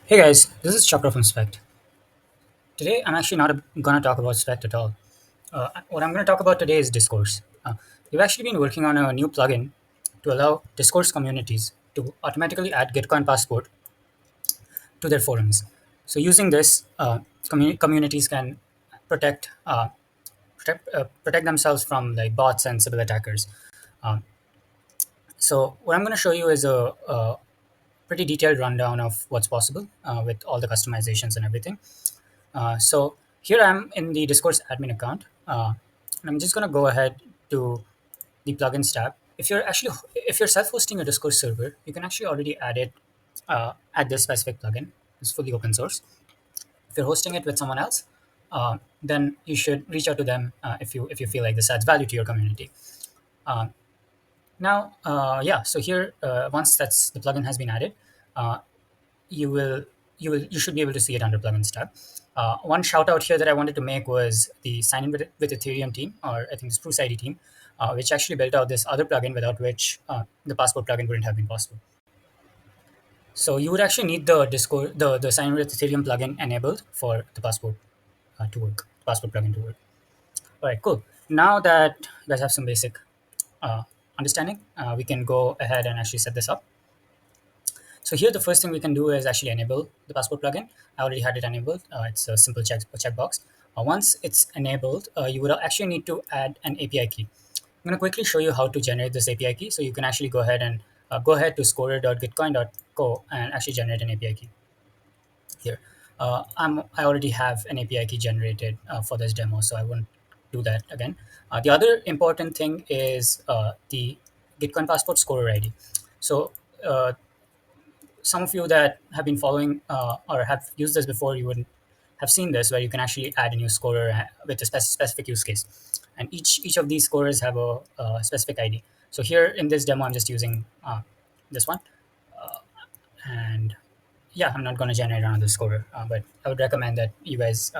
Hey guys, this is Chakra from Spect. Today I'm actually not going to talk about Spect at all. What I'm going to talk about today is Discourse. We've actually been working on a new plugin to allow Discourse communities to automatically add Gitcoin Passport to their forums. So using this, communities can protect protect themselves from like bots and sybil attackers. Um, so what I'm going to show you is a pretty detailed rundown of what's possible with all the customizations and everything. So here I'm in the Discourse admin account. And I'm just going to go ahead to the plugins tab. If you're self-hosting a Discourse server, you can actually already add this specific plugin. It's fully open source. If you're hosting it with someone else, then you should reach out to them if you feel like this adds value to your community. Um, yeah. So here, once that's the plugin has been added, uh, you will you should be able to see it under plugins tab. One shout out here that I wanted to make was the sign in with Ethereum team, or I think the Spruce ID team, which actually built out this other plugin without which the Passport plugin wouldn't have been possible. So you would actually need the sign in with Ethereum plugin enabled for the Passport to work, Passport plugin to work. All right, cool. Now that you guys have some basic uh, understanding, we can go ahead and actually set this up. So here, the first thing we can do is actually enable the Passport plugin. I already had it enabled. It's a simple checkbox. Once it's enabled, you would actually need to add an API key. I'm going to quickly show you how to generate this API key. So you can actually go ahead to scorer.gitcoin.co and actually generate an API key here. I already have an API key generated for this demo, so I won't do that again. The other important thing is the Gitcoin Passport scorer ID. So uh, some of you that have been following or have used this before, you would have seen this where you can actually add a new scorer with a specific use case, and each of these scorers have a specific ID. So here in this demo, I'm just using this one, and yeah, I'm not going to generate another scorer, but I would recommend that you guys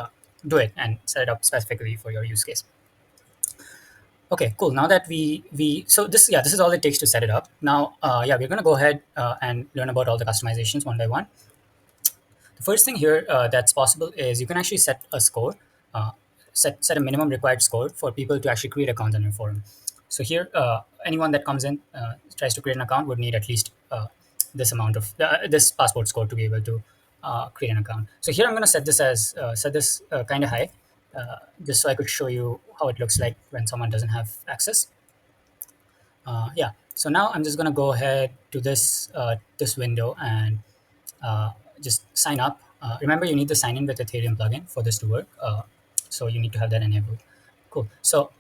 do it and set it up specifically for your use case. Okay, cool. Now that we so this is all it takes to set it up. Now, yeah, we're going to go ahead and learn about all the customizations one by one. The first thing here that's possible is you can actually set a score, uh, set a minimum required score for people to actually create accounts on your forum. So here, anyone that comes in tries to create an account would need at least this amount of this passport score to be able to create an account. So here I'm going to set this kind of high, just so I could show you how it looks like when someone doesn't have access. Yeah. So now I'm just going to go ahead to this window and just sign up. Remember, you need to sign in with Ethereum plugin for this to work. So you need to have that enabled. Cool. So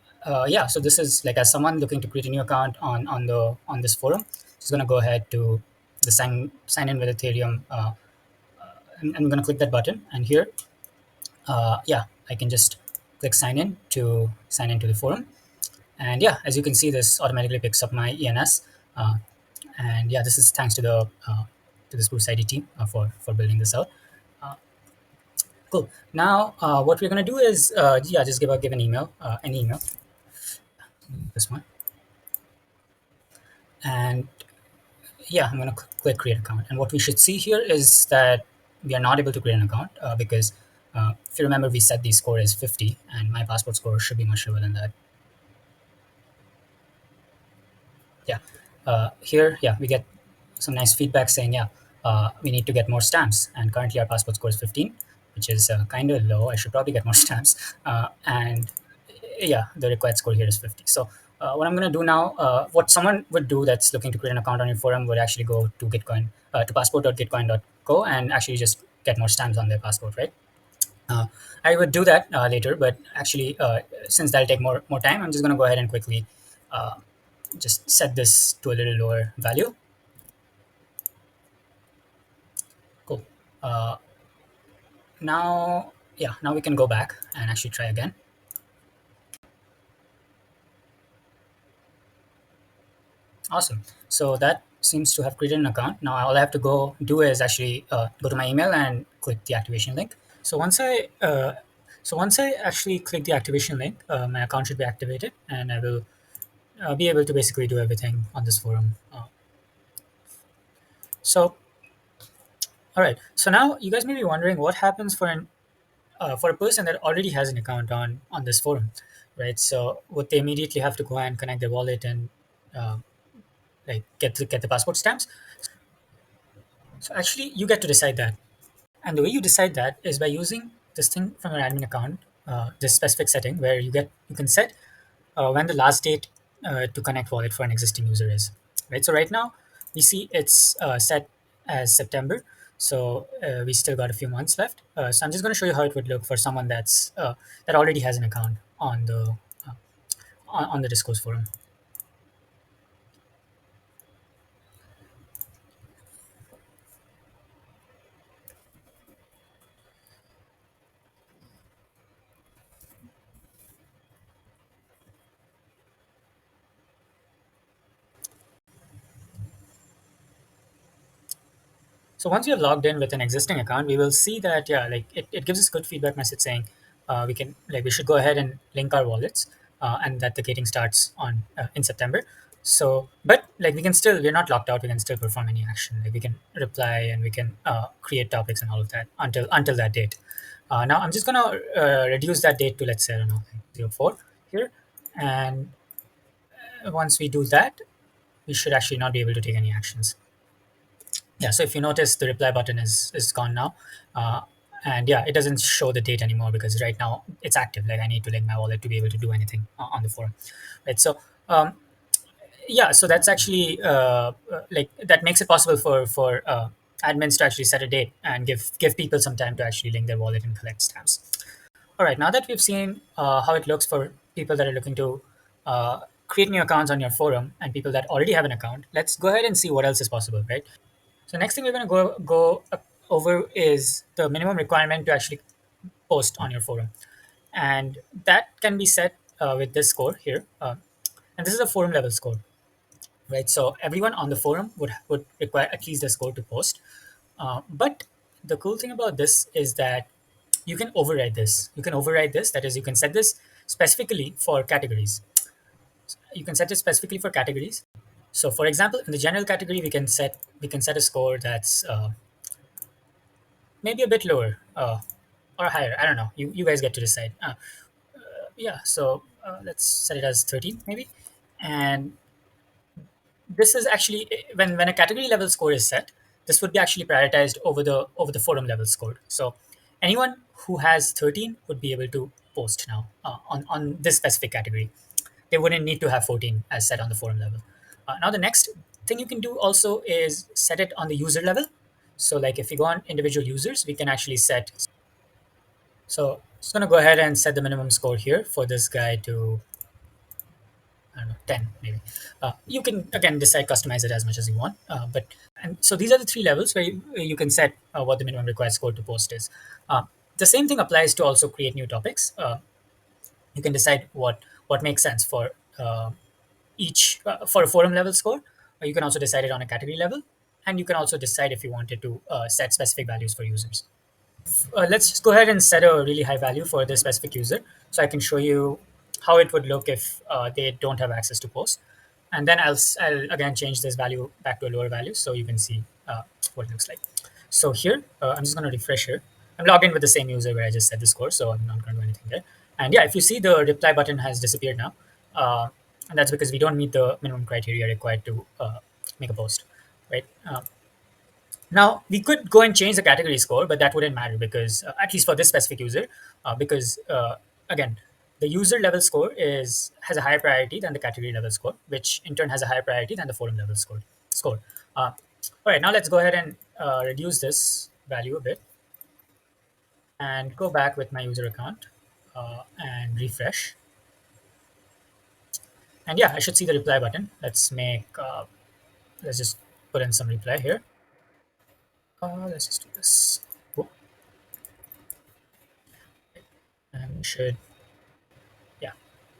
yeah, so this is like as someone looking to create a new account on this forum, just gonna go ahead to the sign in with Ethereum. And I'm gonna click that button, and here, yeah, I can just click sign into the forum, and yeah, as you can see, this automatically picks up my ENS. Uh, and yeah, this is thanks to the Spruce ID team for building this out. Uh, cool. Now, what we're gonna do is yeah, just give an email, this one, and yeah, I'm gonna click create account. And what we should see here is that we are not able to create an account because if you remember, we set the score as 50, and my passport score should be much lower than that. Yeah, here, yeah, we get some nice feedback saying, yeah, we need to get more stamps, and currently our passport score is 15, which is kind of low. I should probably get more stamps, and yeah, the required score here is 50. So what I'm going to do now, what someone would do that's looking to create an account on your forum would actually go to Gitcoin, to passport.gitcoin.co, and actually just get more stamps on their passport, right? Uh, I would do that later, but actually, since that'll take more time, I'm just going to go ahead and quickly uh, just set this to a little lower value. Cool. Uh, Now, yeah, now we can go back and actually try again. Awesome. So that seems to have created an account. Now all I have to go do is actually go to my email and click the activation link. So once I actually click the activation link, my account should be activated, and I will be able to basically do everything on this forum. So All right. So now you guys may be wondering what happens for a person that already has an account on this forum, right? So would they immediately have to go and connect their wallet and uh, like get the passport stamps? So actually, you get to decide that. And the way you decide that is by using this thing from your admin account, this specific setting where you can set when the last date to connect wallet for an existing user is. Right. So right now we see it's set as September. So we still got a few months left. So I'm just going to show you how it would look for someone that already has an account uh, on the Discourse forum. So once you have logged in with an existing account, we will see that yeah, like it gives us good feedback message saying we should go ahead and link our wallets and that the gating starts on in September. So, but like we're not locked out. We can still perform any action. Like we can reply and we can create topics and all of that until that date. Now I'm just gonna reduce that date to let's say I don't know like 04 here, and once we do that, we should actually not be able to take any actions. Yeah, so if you notice the reply button is gone now, uh, and yeah, it doesn't show the date anymore because right now it's active. Like I need to link my wallet to be able to do anything on the forum, right? So um, yeah, so that's actually like that makes it possible for admins to actually set a date and give people some time to actually link their wallet and collect stamps. All right, now that we've seen how it looks for people that are looking to create new accounts on your forum and people that already have an account, let's go ahead and see what else is possible, right? So next thing we're going to go over is the minimum requirement to actually post on your forum, and that can be set with this score here, and this is a forum level score, right? So everyone on the forum would require at least a score to post, but the cool thing about this is that you can override this. You can override this. That is, you can set this specifically for categories. You can set it specifically for categories. So, for example, in the general category, we can set a score that's maybe a bit lower or higher. I don't know. You guys get to decide. Yeah. So let's set it as 13 maybe, and this is actually when a category level score is set, this would be actually prioritized over the forum level score. So anyone who has 13 would be able to post now on this specific category. They wouldn't need to have 14 as set on the forum level. Now the next thing you can do also is set it on the user level. So like if you go on individual users, we can actually set. So just gonna go ahead and set the minimum score here for this guy to I don't know 10 maybe. You can again decide customize it as much as you want. But and so these are the three levels where you can set what the minimum required score to post is. The same thing applies to also create new topics. You can decide what makes sense for each for a forum level score. Or you can also decide it on a category level, and you can also decide if you wanted to set specific values for users. Let's just go ahead and set a really high value for this specific user so I can show you how it would look if they don't have access to post. And then I'll again change this value back to a lower value so you can see what it looks like. So here, I'm just going to refresh here. I'm logged in with the same user where I just set the score, so I'm not going to do anything there. And yeah, if you see the reply button has disappeared now, and that's because we don't meet the minimum criteria required to make a post, right? Now we could go and change the category score, but that wouldn't matter because at least for this specific user, because again, the user level score is has a higher priority than the category level score, which in turn has a higher priority than the forum level score. All right, now let's go ahead and reduce this value a bit and go back with my user account and refresh. And yeah, I should see the reply button. Let's just put in some reply here. Let's just do this. Whoop. And we should yeah,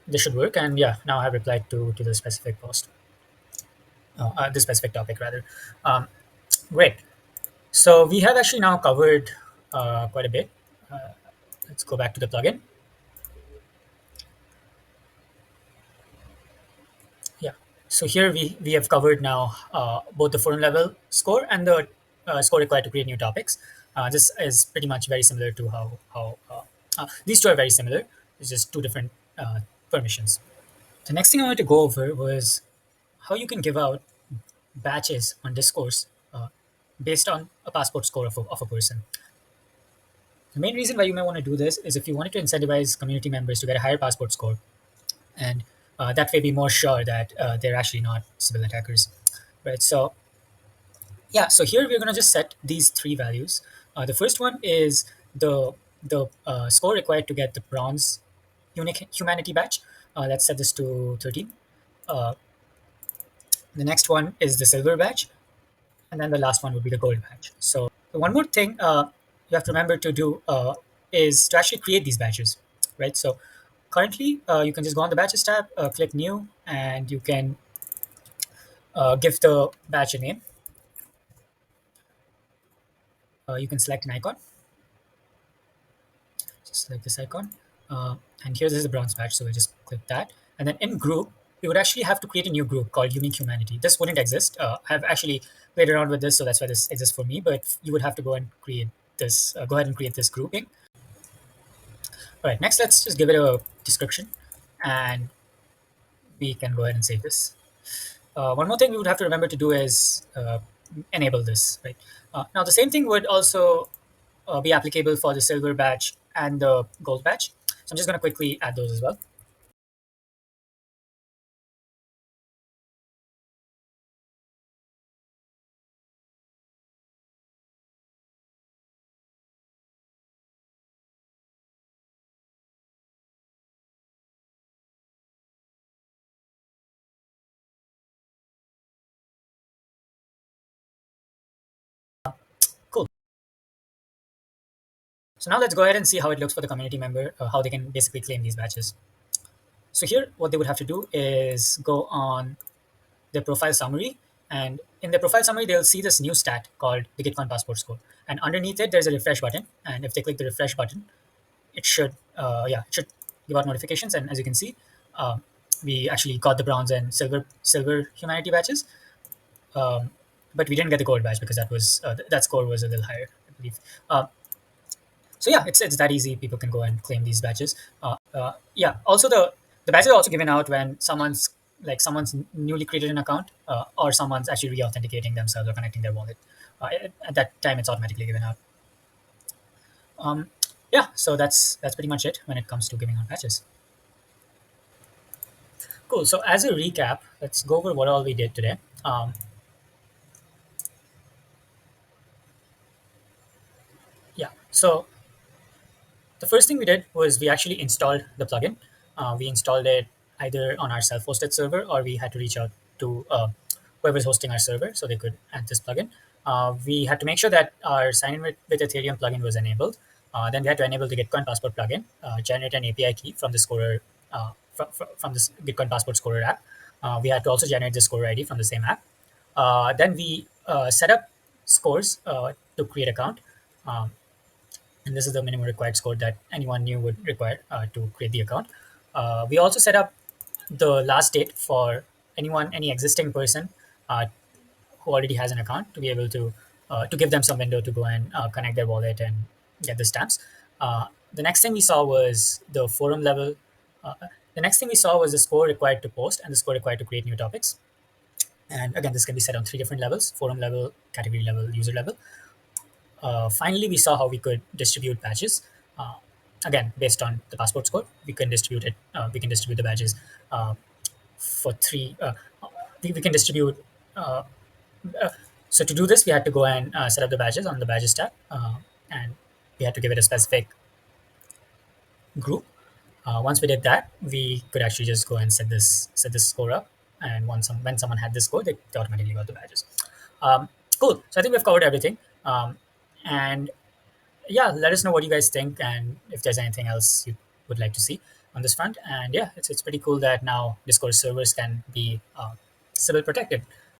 this should work. And yeah, now I have replied to the specific post, the specific topic rather. um, Great. So we have actually now covered quite a bit. Let's go back to the plugin. Yeah, so here we have covered now both the forum level score and the score required to create new topics. This is pretty much very similar to how these two are very similar. It's just two different permissions. The next thing I wanted to go over was how you can give out batches on Discourse based on a passport score of a person. The main reason why you may want to do this is if you wanted to incentivize community members to get a higher passport score, and that way be more sure that they're actually not civil attackers, right? So yeah, so here we're going to just set these three values. The first one is the score required to get the bronze unique humanity badge. Let's set this to 13. Uh, the next one is the silver badge, and then the last one would be the gold badge. So one more thing you have to remember to do is to actually create these badges, right? So currently, you can just go on the badges tab, click new, and you can give the badge a name. You can select an icon, just select this icon, and here this is the bronze badge. So we'll just click that, and then in group, we would actually have to create a new group called Unique Humanity. This wouldn't exist. I've actually played around with this, so that's why this exists for me. But you would have to go and create this. Go ahead and create this grouping. All right, next let's just give it a description, and we can go ahead and save this. One more thing we would have to remember to do is enable this, right? Now the same thing would also be applicable for the silver badge and the gold badge. So I'm just going to quickly add those as well. Cool. So now let's go ahead and see how it looks for the community member, how they can basically claim these badges. So here, what they would have to do is go on their profile summary, and in their profile summary, they'll see this new stat called the Gitcoin Passport score. And underneath it, there's a refresh button. And if they click the refresh button, it should it should give out notifications. And as you can see, we actually got the bronze and silver humanity badges, um, but we didn't get the gold badge because that score was a little higher, I believe. So yeah, it's that easy. People can go and claim these badges. Yeah. Also, the badges are also given out when someone's newly created an account, or someone's actually re-authenticating themselves or connecting their wallet. At that time, it's automatically given out. Um, yeah. So that's pretty much it when it comes to giving out badges. Cool. So as a recap, let's go over what all we did today. Yeah. So the first thing we did was we actually installed the plugin. We installed it either on our self-hosted server, or we had to reach out to whoever's hosting our server so they could add this plugin. We had to make sure that our sign in with Ethereum plugin was enabled. Then we had to enable the Gitcoin Passport plugin, generate an API key from the scorer from this Gitcoin Passport scorer app. We had to also generate the scorer ID from the same app. Then we set up scores to create account. Um, and this is the minimum required score that anyone new would require to create the account. We also set up the last date for any existing person uh, who already has an account to be able to give them some window to go and connect their wallet and get the stamps. The next thing we saw was the forum level. Uh, the next thing we saw was the score required to post and the score required to create new topics. And again, this can be set on three different levels: forum level, category level, user level. Finally, we saw how we could distribute badges. Uh, Again, based on the passport score, we can distribute it. We can distribute the badges for three. We can distribute. Uh, uh, so to do this, we had to go and set up the badges on the badges tab, and we had to give it a specific group. Once we did that, we could actually just go and set this score up, and when someone had this score, they automatically got the badges. Cool. So I think we've covered everything. And yeah, let us know what you guys think and if there's anything else you would like to see on this front. And yeah, it's pretty cool that now Discourse servers can be sybil protected.